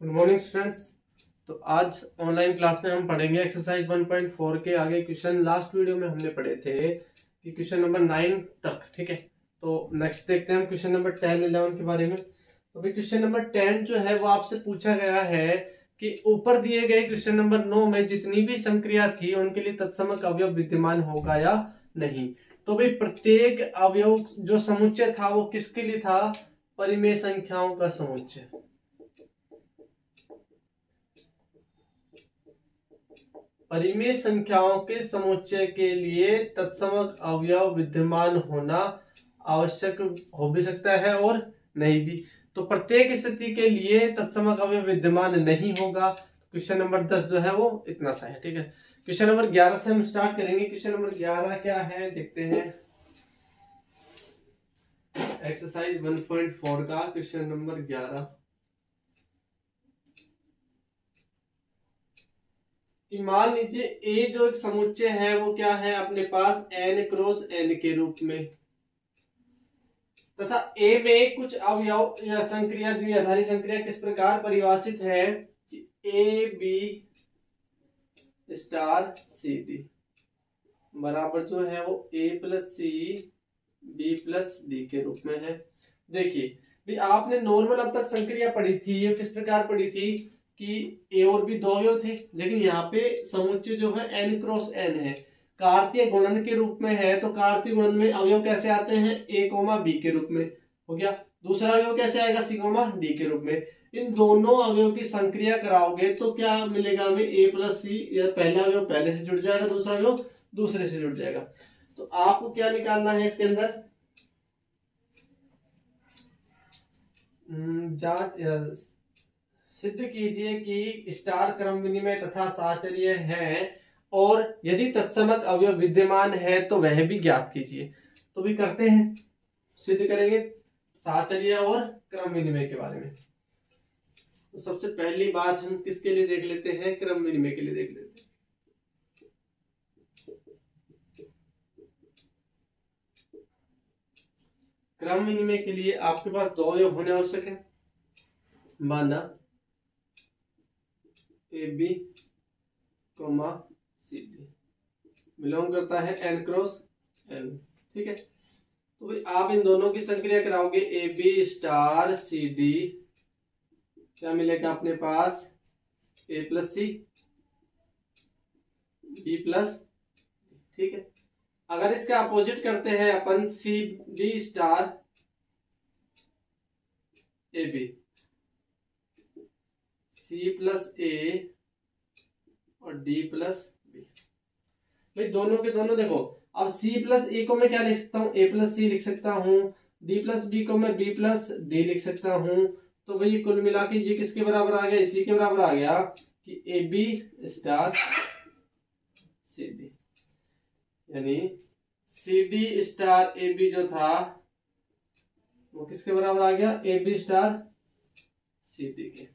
Good morning students. तो आज online class में हम पढ़ेंगे एक्सरसाइज 1.4 के आगे क्वेश्चन। लास्ट वीडियो में हमने पढ़े थे कि क्वेश्चन नंबर 9 तक, ठीक है। तो नेक्स्ट देखते हैं हम क्वेश्चन नंबर 10, 11 के बारे में। तो भाई क्वेश्चन नंबर 10 जो है वो आपसे पूछा गया है कि ऊपर दिए गए क्वेश्चन नंबर 9 में जितनी भी संक्रिया थी उनके लिए तत्समक अवयव विद्यमान होगा या नहीं। तो भाई प्रत्येक अवयव जो समुच्चय था वो किसके लिए था? परिमेय संख्याओं का समुच्चय। परिमेय संख्याओं के समुच्चय के लिए तत्समक अवयव विद्यमान होना आवश्यक हो भी सकता है और नहीं भी। तो प्रत्येक स्थिति के लिए तत्समक अवयव विद्यमान नहीं होगा। क्वेश्चन नंबर 10 जो है वो इतना सा है, ठीक है। क्वेश्चन नंबर 11 से हम स्टार्ट करेंगे। क्वेश्चन नंबर 11 क्या है देखते हैं। एक्सरसाइज 1.4 का क्वेश्चन नंबर 11 कि मान लीजिए ए जो एक समुच्चय है वो क्या है अपने पास n क्रॉस n के रूप में, तथा ए में कुछ अवयव या संक्रिया द्विआधारी संक्रिया किस प्रकार परिभाषित है कि A B star C D बराबर जो है वो A plus C B plus D के रूप में है। देखिए भी आपने नॉर्मल अब तक संक्रिया पढ़ी थी, ये किस प्रकार पढ़ी थी कि ए और बी दो अवयव थे, लेकिन यहाँ पे समुच्चय जो है n क्रॉस n है, कार्तीय गुणन के रूप में है। तो कार्तीय गुणन में अवयव कैसे आते हैं? a कोमा बी के रूप में हो गया। दूसरा अवयव कैसे आएगा? c कोमा डी के रूप में। इन दोनों अवयव की संक्रिया कराओगे तो क्या मिलेगा हमें? a प्लस सी, या पहला अवयव पहले से जुड़ जाएगा, दूसरा अवयव दूसरे से जुड़ जाएगा। तो आपको क्या निकालना है इसके अंदर? जांच सिद्ध कीजिए कि स्टार क्रम विनिमय तथा साहचर्य है, और यदि तत्समक अवयव विद्यमान है तो वह भी ज्ञात कीजिए। तो भी करते हैं, सिद्ध करेंगे साहचर्य और क्रम विनिमय के बारे में। तो सबसे पहली बात हम किसके लिए देख लेते हैं? क्रम विनिमय के लिए देख लेते हैं। क्रम विनिमय के लिए आपके पास दो अवयव होने आवश्यक है। माना a B comma C d belong करता है n क्रॉस n, ठीक है। तो भाई आप इन दोनों की संक्रिया कराओगे A B star C D, क्या मिलेगा अपने पास? A plus C B plus, ठीक है। अगर इसका अपोजिट करते हैं अपन C D star A B, C plus A और डी प्लस बी, भाई दोनों के दोनों देखो। अब c प्लस ए को मैं क्या लिख सकता हूँ? a प्लस सी लिख सकता हूँ। d प्लस बी को मैं b प्लस डी लिख सकता हूँ। तो भाई कुल मिला के ये किसके बराबर आ गया? इसी के बराबर आ गया कि A B star C D, यानी C D star A B जो था वो किसके बराबर आ गया? A B star C D के,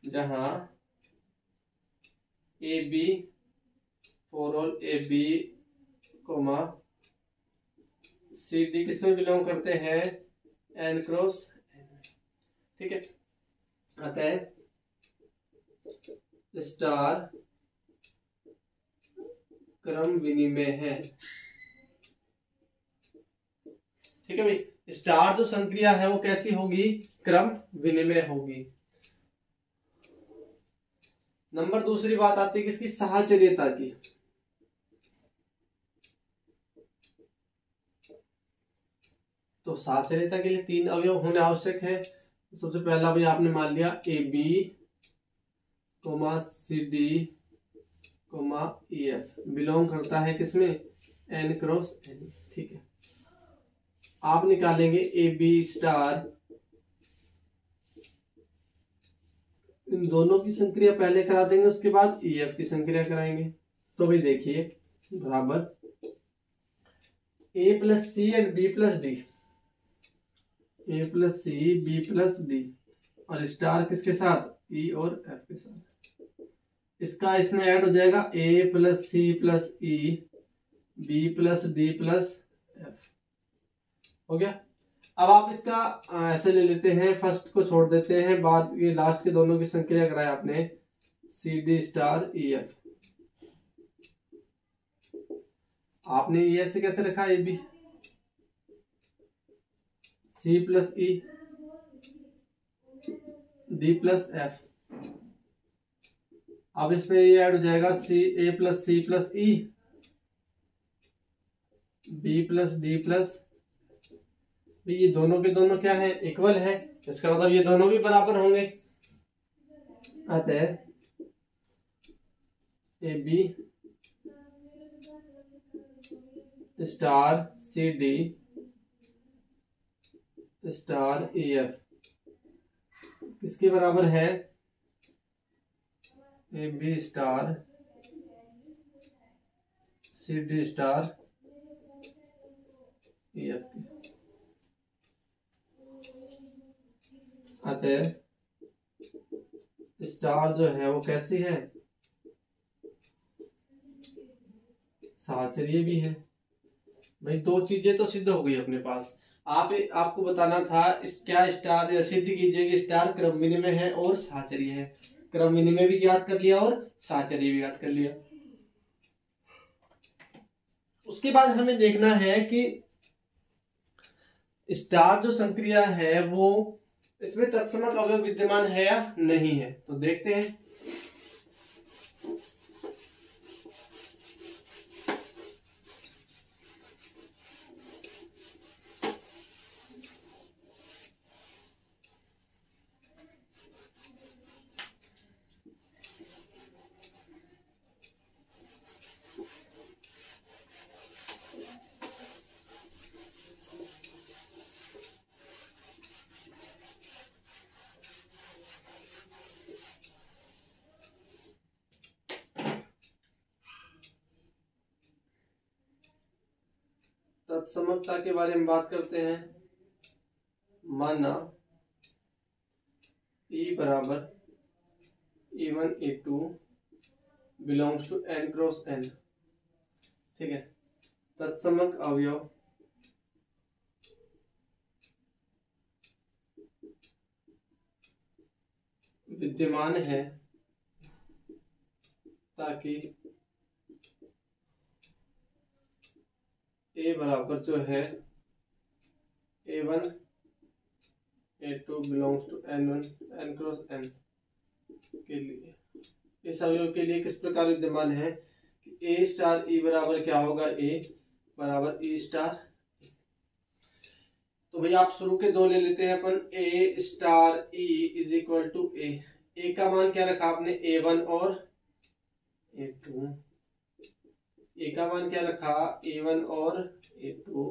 जहां A B for all A B comma C D किसमें बिलोंग करते हैं? n क्रॉस n, ठीक है। अतः स्टार क्रम विनिमय है, ठीक है भाई। स्टार जो संक्रिया है वो कैसी होगी? क्रम विनिमय होगी। नंबर दूसरी बात आती है किसकी? साहचर्यता की। तो साहचर्यता के लिए तीन अवयव होने आवश्यक है। सबसे पहला भाई आपने मान लिया a B comma C d comma e f belong करता है किसमें? n क्रॉस n, ठीक है। आप निकालेंगे ए बी स्टार, इन दोनों की संक्रिया पहले करा देंगे, उसके बाद ई एफ की संक्रिया कराएंगे। तो भाई देखिए बराबर A plus C and B plus D, A plus C B plus D, और स्टार किसके साथ? ई और एफ के साथ। इसका इसमें ऐड हो जाएगा A plus C plus E B plus D plus F, हो गया। अब आप इसका ऐसे ले लेते हैं, फर्स्ट को छोड़ देते हैं, बाद ये लास्ट के दोनों की संक्रिया कराया आपने सी डी स्टार ई एफ। आपने ये ऐसे कैसे रखा, A B C plus E D plus F. अब इसमें ये ऐड हो जाएगा C A plus C plus E B plus D plus. ये दोनों के दोनों क्या है, इक्वल है, इसका मतलब ये दोनों भी बराबर होंगे। अतः a B star C D star E f किसके बराबर है, a B star C D star E f. अतः स्टार जो है वो कैसी है, साहचर्य भी है। भाई दो चीजें तो सिद्ध हो गई अपने पास। आपको बताना था क्या स्टार सिद्ध कीजिए कि स्टार क्रम विनिमय है और साहचर्य है। क्रम विनिमय भी ज्ञात कर लिया और साहचर्य भी ज्ञात कर लिया। उसके बाद हमें देखना है कि स्टार जो संक्रिया है वो इसमें तत्समक अवयव विद्यमान है या नहीं है, तो देखते हैं। तत्समकता के बारे में बात करते हैं। माना E बराबर E1 E2 belongs to n cross n, ठीक है। तत्समक अवयव विद्यमान है ताकि ए बराबर जो है A1 A2 belongs to n1 n cross n के लिए, इस अवयव के लिए किस प्रकार विद्यमान है कि ए स्टार ई बराबर क्या होगा, ए बराबर ई स्टार। तो भाई आप शुरू के दो ले लेते हैं अपन, A star E is equal to A का मान क्या रखा आपने, A1 और A2। ए का मान क्या रखा, A1 और A2,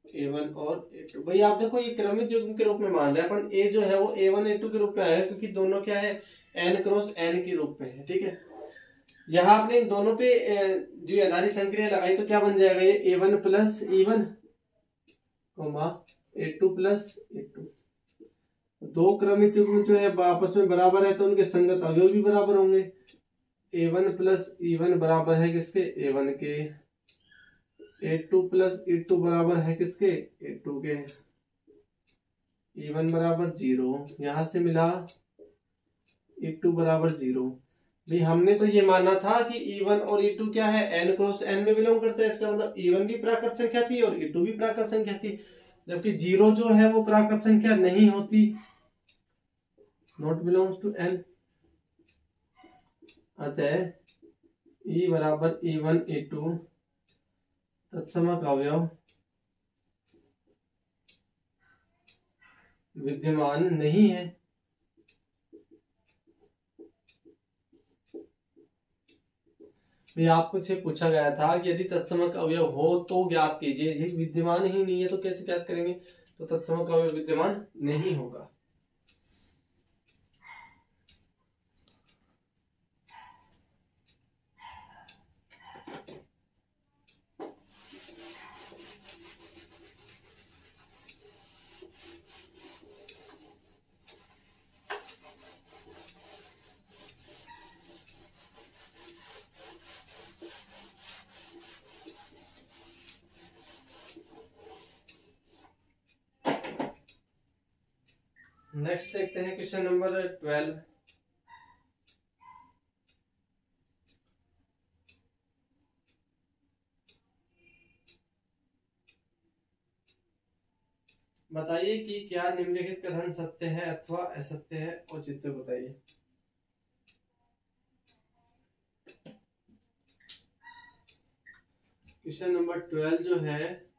A1 और A2। भाई आप देखो ये क्रमिक युग्म के रूप में मान रहे हैं अपन, ए जो है वो A1 A2 के रूप में आया क्योंकि दोनों क्या है, n क्रॉस n के रूप में है, ठीक है। यहाँ आपने इन दोनों पे जो आधारित संक्रिया लगाई तो क्या बन जाएगा, ये A1 plus E1 A2 plus A2। दो क्रमिक युग्म जो है आपस में बराबर है तो उनके संगत अवयव भी बराबर होंगे। A1 प्लस E1 बराबर है किसके, A1 के। A2 प्लस E2 बराबर है किसके, A2 के। E1 बराबर 0, यहां से मिला E2 बराबर 0। भाई हमने तो ये माना था कि E1 और E2 क्या है, n क्रॉस n में बिलोंग करते हैं। इसका मतलब E1 भी प्राकृत संख्या थी और E2 भी प्राकृत संख्या थी, जबकि 0 जो है वो प्राकृत संख्या नहीं होती, नॉट बिलोंग्स टू n। अतः E बराबर E1 E2 तत्समक अवयव विद्यमान नहीं है। आपको से पूछा गया था कि यदि तत्समक अवयव हो तो ज्ञात कीजिए, यदि विद्यमान ही नहीं है तो कैसे ज्ञात करेंगे, तो तत्समक अवयव विद्यमान नहीं होगा। नेक्स्ट देखते हैं क्वेश्चन नंबर 12। बताइए कि क्या निम्नलिखित कथन सत्य है अथवा असत्य है, औचित्य बताइए। क्वेश्चन नंबर 12 जो है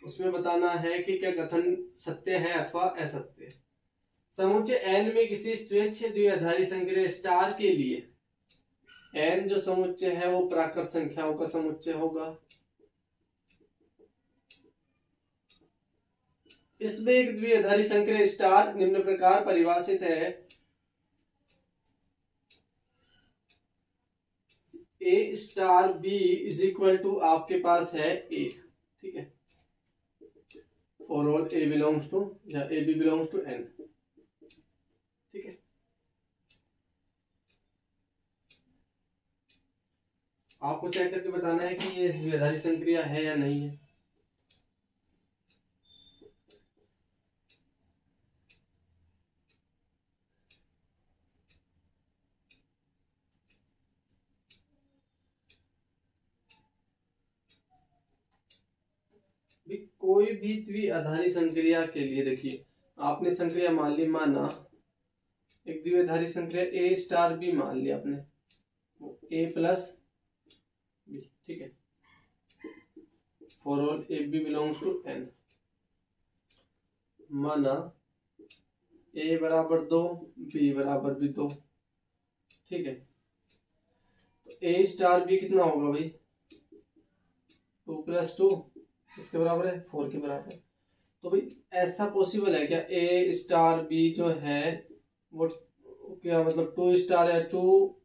उसमें बताना है कि क्या कथन सत्य है अथवा असत्य। समुच्चय n में किसी स्वेच्छ द्विआधारी संक्रिया स्टार के लिए, n जो समुच्चय है वो प्राकृत संख्याओं का समुच्चय होगा। इसमें एक द्विआधारी संक्रिया स्टार निम्न प्रकार परिभाषित है। A star B is equal to आपके पास है ए, ठीक है, for all A belongs to या A B belongs to N, ठीक है। आपको चेक करके बताना है कि ये द्विआधारी संक्रिया है या नहीं है। कोई भी द्विआधारी संक्रिया के लिए देखिए, आपने संक्रिया मान ली, माना एक द्विआधारी संक्रिया ए स्टार बी मान लिया आपने, ए प्लस बी, ठीक है, for all A B belongs to n. माना ए बराबर 2 बी बराबर भी 2, ठीक है। तो ए स्टार बी कितना होगा भाई, 2 प्लस 2 इसके बराबर है 4 के बराबर। तो भाई ऐसा पॉसिबल है क्या ए स्टार बी जो है वो क्या मतलब 2 स्टार है, 2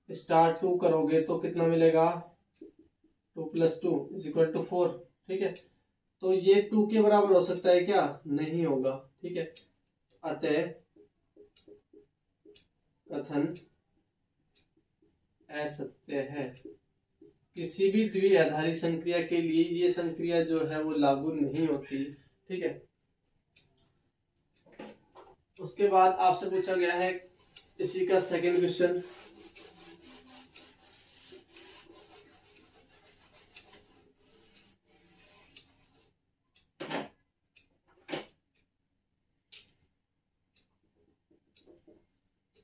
स्टार 2 करोगे तो कितना मिलेगा, 2 प्लस 2 इज इक्वल टू 4, ठीक है। तो ये 2 के बराबर हो सकता है क्या, नहीं होगा, ठीक है। अतः कथन असत्य है। किसी भी द्विआधारी संक्रिया के लिए ये संक्रिया जो है वो लागू नहीं होती, ठीक है। उसके बाद आपसे पूछा गया है इसी का सेकंड क्वेश्चन,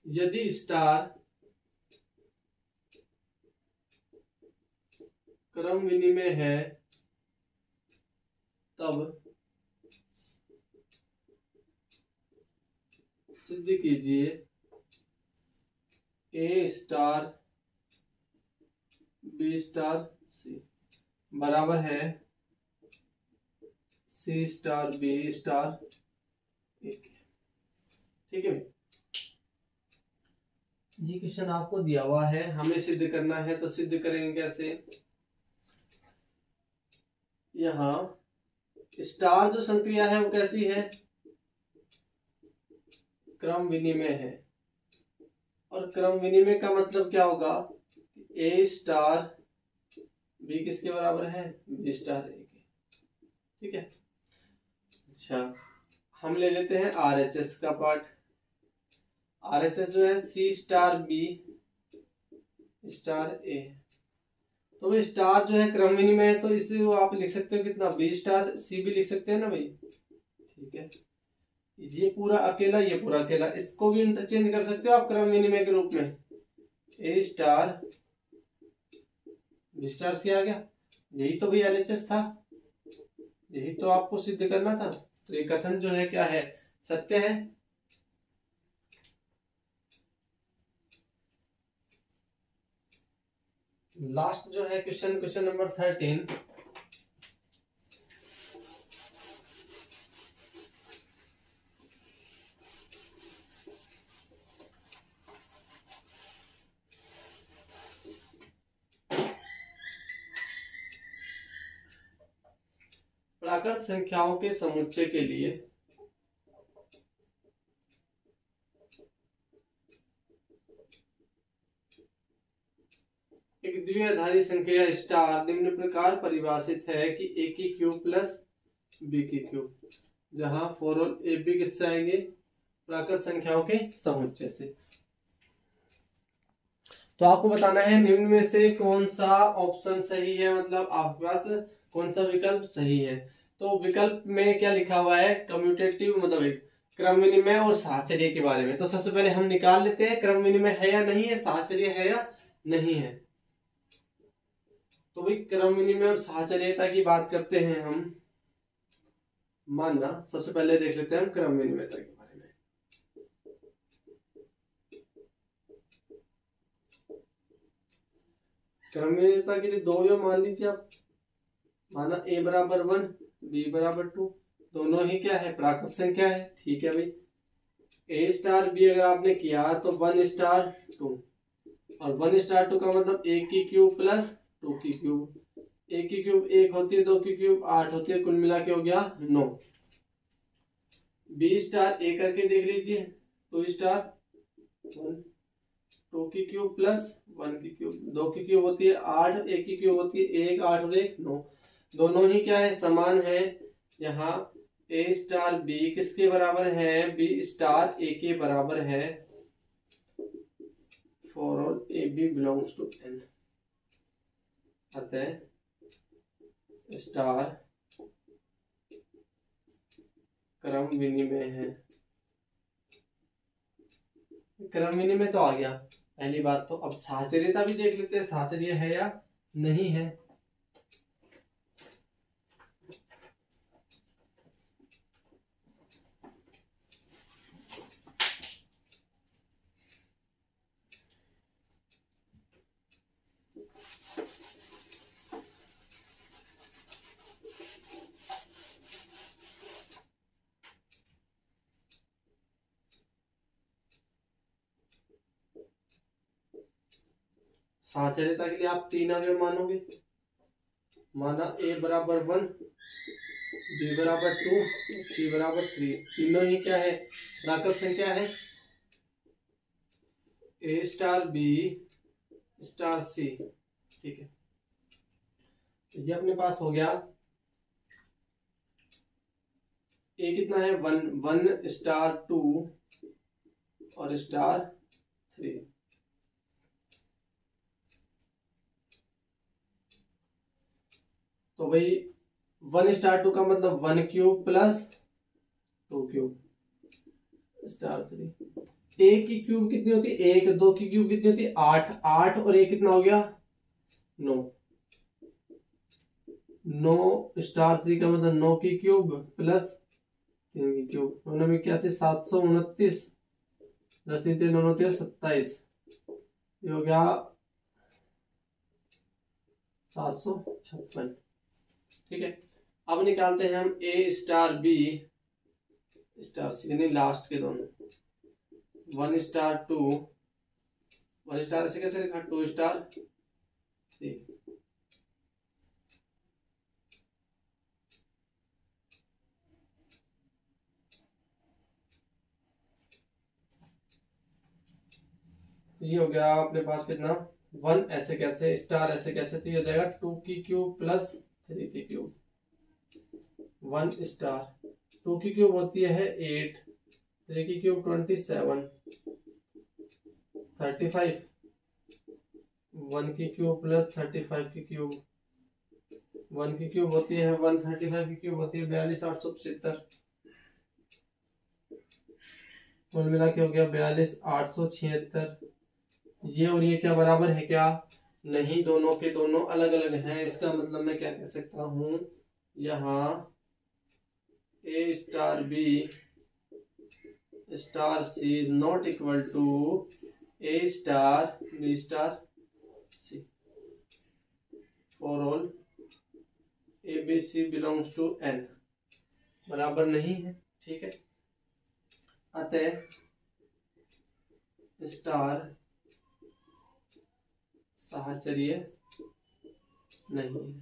यदि स्टार क्रम विनिमय है तब सिद्ध कीजिए ए स्टार बी स्टार सी बराबर है सी स्टार बी स्टार ए, ठीक है। ये क्वेश्चन आपको दिया हुआ है, हमें सिद्ध करना है, तो सिद्ध करेंगे कैसे। यहाँ स्टार जो संक्रिया है वो कैसी है, क्रम विनिमय है, और क्रम विनिमय का मतलब क्या होगा, ए स्टार बी किसके बराबर है, बी स्टार ए के, ठीक है। अच्छा हम ले लेते हैं आरएचएस का पार्ट। आरएचएस जो है सी स्टार बी स्टार ए, तो भाई स्टार जो है क्रम विनिमय है, तो इसे आप लिख सकते हो कितना, बी स्टार सी भी लिख सकते हैं ना भाई, ठीक है। ये पूरा अकेला, ये पूरा अकेला, इसको भी इंटरचेंज कर सकते हो आप क्रम विनिमय के रूप में, ए स्टार बी स्टार सी आ गया। यही तो भाई एलएचएस था, यही तो आपको सिद्ध करना था। तो ये कथन जो है क्या है, सत्य है। लास्ट जो है क्वेश्चन नंबर 13, प्राकृत संख्याओं के समुच्चय के लिए एक द्विआधारी संख्या स्टार निम्न प्रकार परिभाषित है कि ए की क्यूब प्लस बी की क्यूब, जहां फॉर ऑल ए बी किससे आएंगे, प्राकृत संख्याओं के समुच्चय से। तो आपको बताना है निम्न में से कौन सा ऑप्शन सही है, मतलब आपके पास कौन सा विकल्प सही है। तो विकल्प में क्या लिखा हुआ है, कम्यूटेटिव मतलब एक क्रम विनिमय और साहचर्य के बारे में। तो सबसे पहले हम निकाल लेते हैं क्रम विनिमय है या नहीं है, साहचर्य है या नहीं है। तो भाई क्रम विनिमय और साहचर्यता की बात करते हैं हम। मानना सबसे पहले देख लेते हैं हम क्रम विनिमयता के बारे में। क्रम विनिमयता के लिए दो अवयव मान लीजिए आप, माना a बराबर 1 b बराबर 2, दोनों ही क्या है, प्राकृत संख्या है। ठीक है भाई, a स्टार b अगर आपने किया तो 1 स्टार 2, और 1 स्टार 2 का मतलब 1 की क्यूब प्लस 2 की क्यूब, 1 की क्यूब 1 होती है, 2 की क्यूब 8 होती है, कुल मिला के हो गया 9। b स्टार a करके देख लीजिए, 2 स्टार 1, 2 की क्यूब प्लस 1 की क्यूब, 2 की क्यूब होती है 8, 1 की क्यूब होती है 1, 8 और 1 9, दोनों ही क्या है, समान है। यहाँ a स्टार b किसके बराबर है, b स्टार a के बराबर है। For all a b belongs to n, अतः स्टार क्रम विनिमय है। क्रम विनिमय तो आ गया पहली बात। तो अब साहचर्यता भी देख लेते हैं, साहचर्य है या नहीं है। साहचर्यता के लिए आप 3 अवयव मानोगे, माना a बराबर 1, b बराबर 2, c बराबर 3, तीनों ही क्या है, प्राकृत संख्या है। a star b star c, ठीक है, तो ये अपने पास हो गया। a कितना है 1, 1 स्टार 2 और स्टार 3, तो भाई 1 स्टार 2 का मतलब 1 क्यूब प्लस 2 क्यूब स्टार 3। एक की क्यूब कितनी होती है 1, 2 की क्यूब कितनी होती है 8, 8 और 1 कितना हो गया 9, 9 स्टार 3 का मतलब 9 की क्यूब प्लस 3 की क्यूब, दोनों में क्या से 729, 10 3 3 9 9 27, ये हो गया 756। ठीक है, अब निकालते हैं हम a star b star c, यानी लास्ट के दोनों, 1 स्टार 2, 1 स्टार ऐसे कैसे लिखा 2 स्टार 3, ये हो गया अपने पास कितना 1 ऐसे कैसे स्टार ऐसे कैसे, तो ये हो जाएगा 2 की क्यूब प्लस 3 की क्यूब, 1 स्टार 2 की क्यूब होती है 8, 3 की क्यूब 27, 35, 1 की क्यूब प्लस 35 की क्यूब, 1 की क्यूब होती है 135 की क्यूब होती है 42,875, कुल मिला के हो गया 42,876। ये और ये क्या बराबर है क्या, नहीं, दोनों के दोनों अलग अलग हैं। इसका मतलब मैं क्या कह सकता हूं, यहाँ a star b star c is not equal to a star b star c for all a b c belongs to n, बराबर नहीं है। ठीक है, अतः स्टार साहचर्य नहीं है।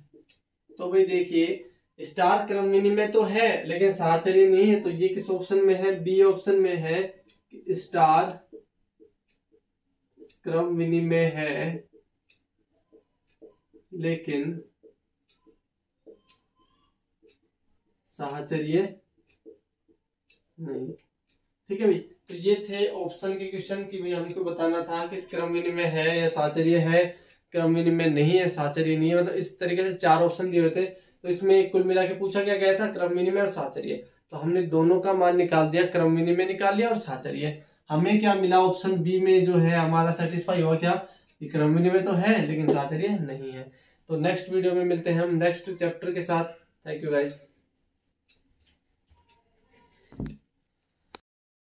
तो भाई देखिए स्टार क्रम विनिमय तो है लेकिन साहचर्य नहीं है, तो ये किस ऑप्शन में है, बी ऑप्शन में है, स्टार क्रम विनिमय है लेकिन साहचर्य नहीं। ठीक है भाई, तो ये थे ऑप्शन के क्वेश्चन कि भाई हमको बताना था कि क्रम विनिमय है या साहचर्य है, क्रम विनिमय नहीं है, साहचर्य नहीं है, मतलब इस तरीके से 4 ऑप्शन दिए हुए थे। तो इसमें कुल मिला के पूछा क्या गया था, क्रम विनिमय और साहचर्य। तो हमने दोनों का मान निकाल दिया, क्रम विनिमय निकाल लिया और साहचर्य। हमें क्या मिला, ऑप्शन बी में जो है हमारा सेटिस्फाई हुआ क्या, क्रम विनिमय तो है लेकिन साहचर्य नहीं है। तो नेक्स्ट वीडियो में मिलते हैं हम नेक्स्ट चैप्टर के साथ। Thank you guys.